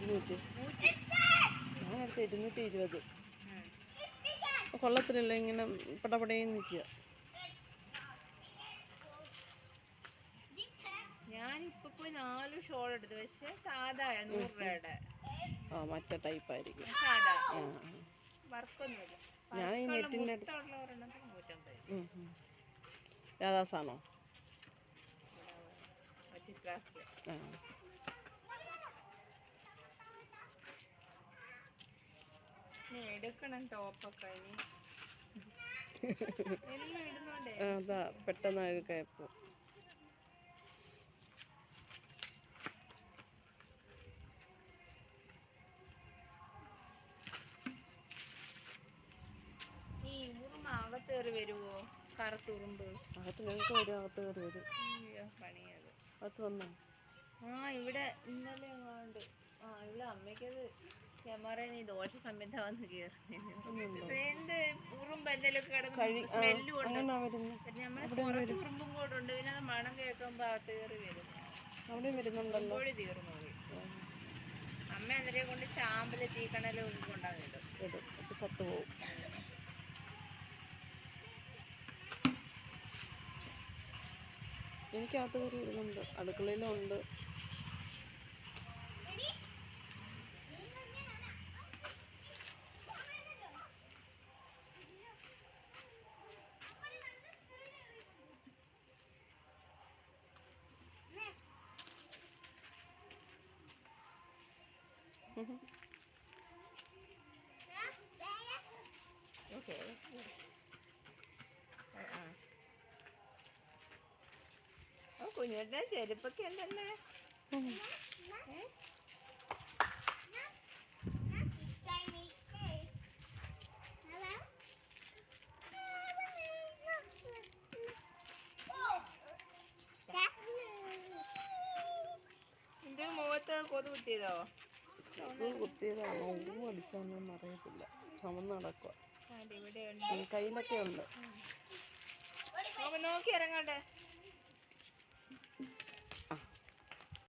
200. ഞാൻ അടുത്ത് 220. കൊള്ളത്തിലല്ല, ഇങ്ങനെ പടപടയും നിൽക്കുക. ഞാനിപ്പോ പോയി 4 ഷോൾ എടുത്തു, പക്ഷെ സാധാ 100 രൂപയുടെ. ആ, മറ്റേ ടൈപ്പായിരിക്കും. സാധാ വർക്കൊന്നുമില്ല. ഞാൻ ഈ നെറ്റിൻ്റെ രാധാസാണോ? ആ, എടുക്കണം ടോപ്പൊക്കെ ഇനി. എല്ലാം ഇടുന്നോണ്ടേ അതാ പെട്ടെന്ന് കയപ്പോൾ. ഈ ഉറുമ്പ് അകത്ത് കയറി വരുവോ? കറുത്തുറുമ്പ് അകത്ത് ഞങ്ങൾക്ക് വരും, അകത്ത് കയറി വരും. പണിയത് അകത്ത് വന്നോ? ആ, ഇവിടെ ഇന്നലെ എങ്ങാണ്ട് ഇവിടെ അമ്മയ്ക്കത് ക്യാമറയിൽ നീ ദോഷ സംബന്ധമാന്ന് കയറുന്നത്. എന്ത് ഉറുമ്പ് എന്തെങ്കിലുമൊക്കെ കിടന്ന് സ്മെല്ലും ഉണ്ട്. നമ്മളെ പുറത്ത് ഉറുമ്പും കൂടെ ഉണ്ട്. പിന്നെ അത് മണം കേൾക്കുമ്പോൾ അകത്ത് കയറി വരുന്നു. അവിടെ വരുന്നുണ്ടല്ലോ. കോഴി തീർന്നു പോയി. അമ്മ അന്നേരം കൊണ്ട് ചാമ്പല് തീക്കണലും കൊണ്ടാകുന്നുണ്ട്. ഇടും, അപ്പോൾ ചത്തുപോകും. എനിക്കകത്ത് കയറി വരുന്നുണ്ട്, അടുക്കളയിലും ഉണ്ട്. കുഞ്ഞുങ്ങളുടെ ചെരുപ്പൊക്കെ ഉണ്ടല്ലേ. എന്റെ മുഖത്ത് കൊതു കുത്തിയതോ? കുത്തിയതാണോ, ഉറുമ്പ് അടിച്ചാന്നൊന്നും അറിയത്തില്ല. ചുമന്ന് നടക്കുക. കയ്യിലൊക്കെ ഉണ്ട്. നോക്കി ഇറങ്ങട്ടെ.